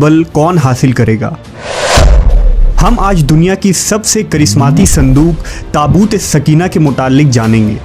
बल कौन हासिल करेगा। हम आज दुनिया की सबसे करिश्माती संदूक ताबूत सकीना के मुतालिक जानेंगे।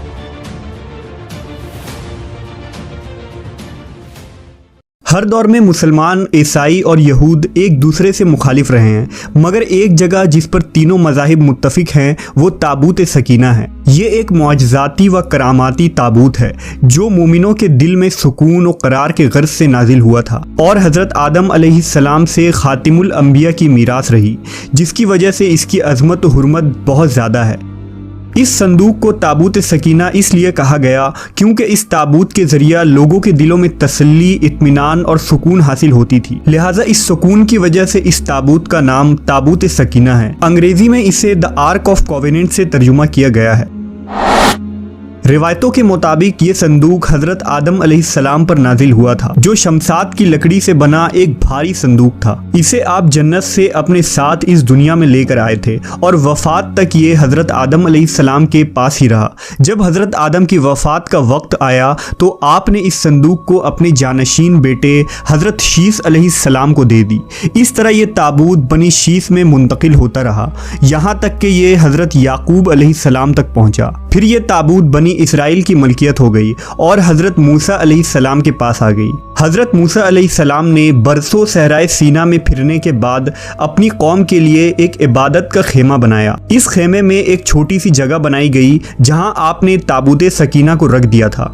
हर दौर में मुसलमान, ईसाई और यहूद एक दूसरे से मुखालिफ रहे हैं, मगर एक जगह जिस पर तीनों मज़ाहिब मुत्तफिक हैं वो ताबूत सकीना है। ये एक मुआजिज़ाती व करामाती ताबूत है जो मोमिनों के दिल में सुकून और करार के गर्ज से नाजिल हुआ था और हज़रत आदम अलैहिस्सलाम से खातिमुल अंबिया की मीरास रही, जिसकी वजह से इसकी अज़मत व हुर्मत बहुत ज़्यादा है। इस संदूक को ताबूत सकीना इसलिए कहा गया क्योंकि इस ताबूत के ज़रिया लोगों के दिलों में तसल्ली, इत्मीनान और सुकून हासिल होती थी। लिहाजा इस सुकून की वजह से इस ताबूत का नाम ताबूत सकीना है। अंग्रेज़ी में इसे द आर्क ऑफ कॉवेनेंट से तर्जुमा किया गया है। रिवायतों के मुताबिक ये संदूक हज़रत आदम अलैहिस्सलाम पर नाजिल हुआ था, जो शमसाद की लकड़ी से बना एक भारी संदूक था। इसे आप जन्नत से अपने साथ इस दुनिया में लेकर आए थे और वफ़ात तक ये हज़रत आदम अलैहिस्सलाम के पास ही रहा। जब हज़रत आदम की वफ़ात का वक्त आया तो आपने इस संदूक को अपने जानशीन बेटे हज़रत शीस अलैहिस्सलाम को दे दी। इस तरह ये ताबूत बनी शीस में मुंतकिल होता रहा, यहाँ तक कि ये हज़रत याकूब अलैहिस्सलाम तक पहुँचा। फिर ये ताबूत बनी इसराइल की मलकियत हो गई और हज़रत मूसा अलैहिस्सलाम के पास आ गई। हज़रत मूसा अलैहिस्सलाम ने बरसों सहराए सीना में फिरने के बाद अपनी कौम के लिए एक इबादत का खेमा बनाया। इस खेमे में एक छोटी सी जगह बनाई गई जहां आपने ताबूत सकीना को रख दिया था।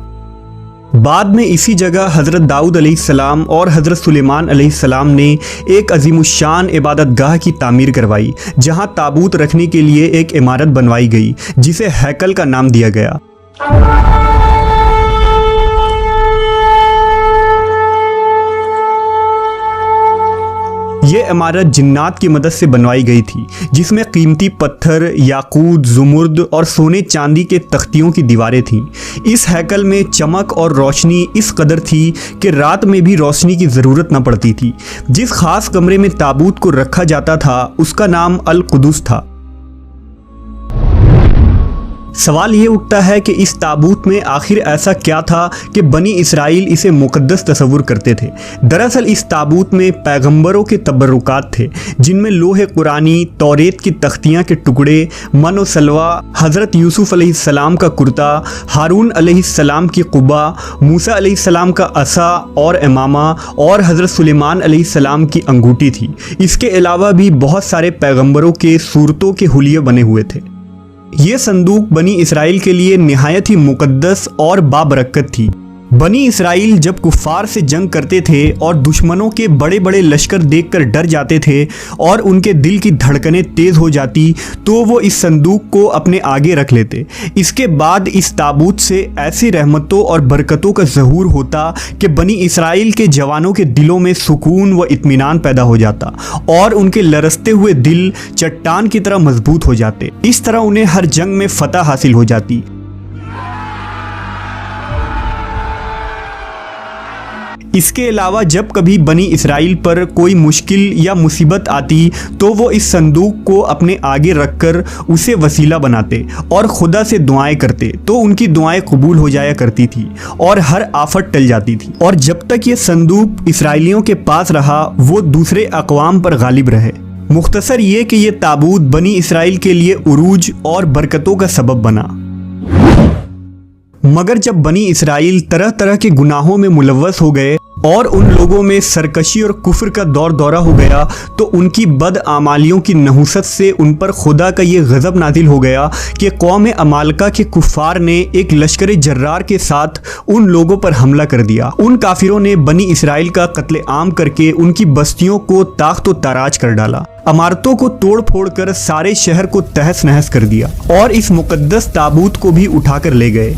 बाद में इसी जगह हज़रत दाऊद अलैहिस्सलाम और हज़रत सुलेमान अलैहिस्सलाम ने एक अज़ीमुश्शान इबादतगाह की तामीर करवाई, जहां ताबूत रखने के लिए एक इमारत बनवाई गई जिसे हैकल का नाम दिया गया। ये इमारत जिन्नात की मदद से बनवाई गई थी, जिसमें कीमती पत्थर, याकूत, ज़ुमुर्द और सोने चांदी के तख्तियों की दीवारें थीं। इस हैकल में चमक और रोशनी इस कदर थी कि रात में भी रोशनी की ज़रूरत न पड़ती थी। जिस ख़ास कमरे में ताबूत को रखा जाता था उसका नाम अल कुदुस था। सवाल ये उठता है कि इस ताबूत में आखिर ऐसा क्या था कि बनी इसराइल इसे मुक़द्दस तस्वुर करते थे। दरअसल इस ताबूत में पैगंबरों के तबर्रुकात थे, जिनमें लोहे कुरानी, तौरेत की तख्तियाँ के टुकड़े, मन व सलवा, हज़रत यूसुफ अलैहिस्सलाम का कुर्ता, हारून अलैहिस्सलाम की कुबा, मूसा अलैहिस्सलाम का असा और इमामा और हज़रत सुलेमान अलैहिस्सलाम की अंगूठी थी। इसके अलावा भी बहुत सारे पैगंबरों के सूरतों के हुलिये बने हुए थे। ये संदूक बनी इसराइल के लिए निहायत ही मुक़द्दस और बाबरकत थी। बनी इसराइल जब कुफ़ार से जंग करते थे और दुश्मनों के बड़े बड़े लश्कर देखकर डर जाते थे और उनके दिल की धड़कनें तेज़ हो जाती तो वो इस संदूक को अपने आगे रख लेते। इसके बाद इस ताबूत से ऐसी रहमतों और बरकतों का ज़हूर होता कि बनी इसराइल के जवानों के दिलों में सुकून व इत्मीनान पैदा हो जाता और उनके लरसते हुए दिल चट्टान की तरह मजबूत हो जाते। इस तरह उन्हें हर जंग में फ़तह हासिल हो जाती। इसके अलावा जब कभी बनी इसराइल पर कोई मुश्किल या मुसीबत आती तो वो इस संदूक को अपने आगे रखकर उसे वसीला बनाते और खुदा से दुआएं करते, तो उनकी दुआएं कबूल हो जाया करती थी और हर आफत टल जाती थी। और जब तक ये संदूक इसराइलियों के पास रहा वो दूसरे अक़वाम पर गालिब रहे। मुख्तसर ये कि ये ताबूत बनी इसराइल के लिए उरूज और बरकतों का सबब बना। मगर जब बनी इसराइल तरह तरह के गुनाहों में मुलव्वस हो गए और उन लोगों में सरकशी और कुफ्र का दौर दौरा हो गया तो उनकी बदआमालियों की नहुसत से उन पर खुदा का ये गज़ब नाजिल हो गया कि कौम अमालका के कुफ़ार ने एक लश्कर जर्रार के साथ उन लोगों पर हमला कर दिया। उन काफिरों ने बनी इसराइल का कत्ले आम करके उनकी बस्तियों को ताख्त व ताराज कर डाला, इमारतों को तोड़ फोड़ कर सारे शहर को तहस नहस कर दिया और इस मुक़द्दस ताबूत को भी उठाकर ले गए।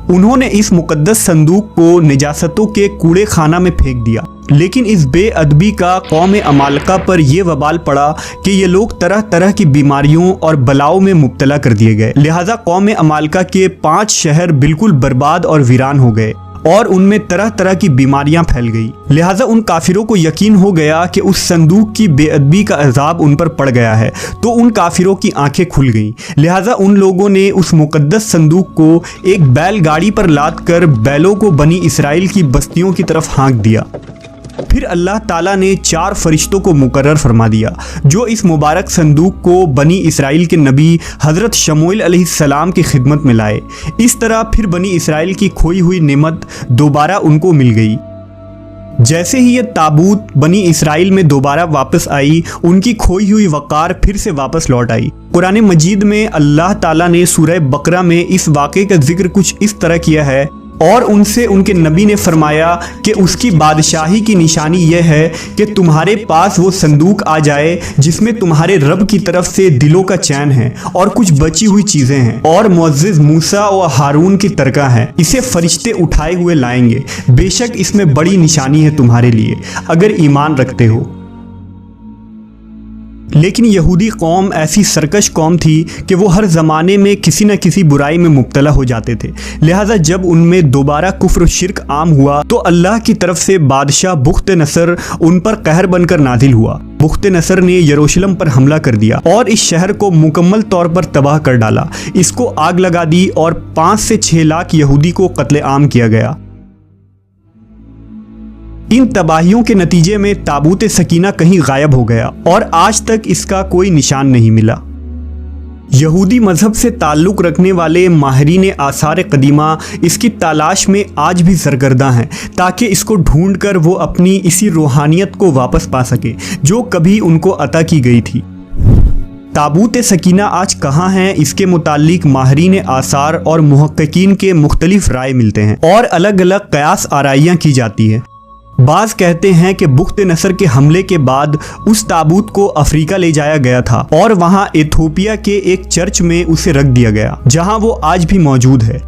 उन्होंने इस मुक़द्दस संदूक को निजासतों के कूड़े खाना में फेंक दिया। लेकिन इस बेअदबी का कौम अमालका पर यह वबाल पड़ा कि ये लोग तरह तरह की बीमारियों और बलाओं में मुब्तला कर दिए गए। लिहाजा कौम अमालका के 5 शहर बिल्कुल बर्बाद और वीरान हो गए और उनमें तरह तरह की बीमारियां फैल गई। लिहाजा उन काफिरों को यकीन हो गया कि उस संदूक की बेअदबी का अजाब उन पर पड़ गया है, तो उन काफिरों की आंखें खुल गईं। लिहाजा उन लोगों ने उस मुकद्दस संदूक को एक बैलगाड़ी पर लाद कर बैलों को बनी इसराइल की बस्तियों की तरफ हाँक दिया। پھر اللہ تعالیٰ نے 4 فرشتوں کو مقرر فرما دیا جو اس مبارک صندوق کو بنی اسرائیل کے نبی حضرت شموئیل علیہ السلام کی خدمت میں لائے۔ اس طرح پھر بنی اسرائیل کی کھوئی ہوئی نعمت دوبارہ ان کو مل گئی۔ جیسے ہی یہ تابوت بنی اسرائیل میں دوبارہ واپس آئی، ان کی کھوئی ہوئی وقار پھر سے واپس لوٹ آئی۔ قرآن مجید میں اللہ تعالیٰ نے سورہ بقرہ میں اس واقعے کا ذکر کچھ اس طرح کیا ہے، اور ان سے ان کے نبی نے فرمایا کہ اس کی بادشاہی کی نشانی یہ ہے کہ تمہارے پاس وہ صندوق آ جائے جس میں تمہارے رب کی طرف سے دلوں کا چین ہے اور کچھ بچی ہوئی چیزیں ہیں، اور معزز موسیٰ و ہارون کی ترکہ ہے، اسے فرشتے اٹھائے ہوئے لائیں گے، بے شک اس میں بڑی نشانی ہے تمہارے لیے اگر ایمان رکھتے ہو۔ لیکن یہودی قوم ایسی سرکش قوم تھی کہ وہ ہر زمانے میں کسی نہ کسی برائی میں مبتلا ہو جاتے تھے، لہٰذا جب ان میں دوبارہ کفر و شرک عام ہوا تو اللہ کی طرف سے بادشاہ بخت نصر ان پر قہر بن کر نازل ہوا۔ بخت نصر نے یروشلم پر حملہ کر دیا اور اس شہر کو مکمل طور پر تباہ کر ڈالا، اس کو آگ لگا دی اور 5 سے 6 لاکھ یہودی کو قتل عام کیا گیا۔ ان تباہیوں کے نتیجے میں تابوت سکینہ کہیں غائب ہو گیا اور آج تک اس کا کوئی نشان نہیں ملا۔ یہودی مذہب سے تعلق رکھنے والے ماہرین آثار قدیمہ اس کی تلاش میں آج بھی سرگرداں ہیں تاکہ اس کو ڈھونڈ کر وہ اپنی اسی روحانیت کو واپس پا سکے جو کبھی ان کو عطا کی گئی تھی۔ تابوت سکینہ آج کہاں ہیں، اس کے متعلق ماہرین آثار اور محققین کے مختلف رائے ملتے ہیں اور الگ الگ قیاس آرائیاں کی جاتی ہیں۔ بعض کہتے ہیں کہ بخت نصر کے حملے کے بعد اس تابوت کو افریقہ لے جایا گیا تھا اور وہاں ایتھوپیا کے ایک چرچ میں اسے رکھ دیا گیا جہاں وہ آج بھی موجود ہے۔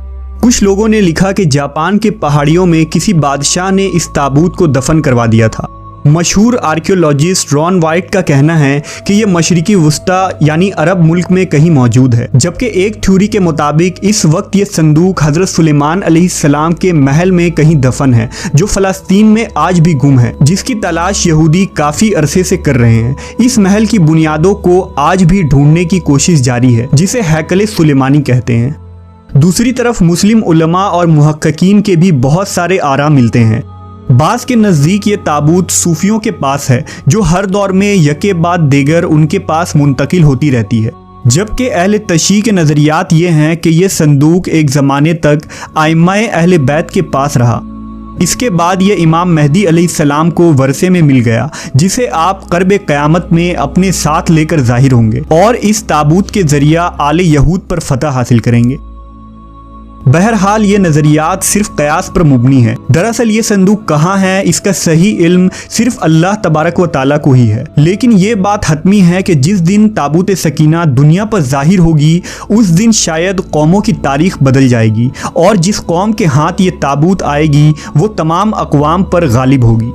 کچھ لوگوں نے لکھا کہ جاپان کے پہاڑیوں میں کسی بادشاہ نے اس تابوت کو دفن کروا دیا تھا۔ مشہور آرکیولوجسٹ رون وائٹ کا کہنا ہے کہ یہ مشرقی وسطی یعنی عرب ملک میں کہیں موجود ہے، جبکہ ایک تھیوری کے مطابق اس وقت یہ صندوق حضرت سلیمان علیہ السلام کے محل میں کہیں دفن ہے جو فلسطین میں آج بھی گم ہے، جس کی تلاش یہودی کافی عرصے سے کر رہے ہیں۔ اس محل کی بنیادوں کو آج بھی ڈھونڈنے کی کوشش جاری ہے جسے ہیکل سلیمانی کہتے ہیں۔ دوسری طرف مسلم علماء اور محققین کے بھی بہت سارے آراء ملتے ہیں۔ بعض کے نزدیک یہ تابوت صوفیوں کے پاس ہے جو ہر دور میں یکے بعد دیگر ان کے پاس منتقل ہوتی رہتی ہے، جبکہ اہل تشیع کے نظریات یہ ہیں کہ یہ صندوق ایک زمانے تک ائمہ اہل بیت کے پاس رہا۔ اس کے بعد یہ امام مہدی علیہ السلام کو ورثے میں مل گیا جسے آپ قرب قیامت میں اپنے ساتھ لے کر ظاہر ہوں گے اور اس تابوت کے ذریعہ آل یہود پر فتح حاصل کریں گے۔ بہرحال یہ نظریات صرف قیاس پر مبنی ہے، دراصل یہ صندوق کہاں ہے اس کا صحیح علم صرف اللہ تبارک و تعالیٰ کو ہی ہے، لیکن یہ بات حتمی ہے کہ جس دن تابوت سکینہ دنیا پر ظاہر ہوگی اس دن شاید قوموں کی تاریخ بدل جائے گی اور جس قوم کے ہاتھ یہ تابوت آئے گی وہ تمام اقوام پر غالب ہوگی۔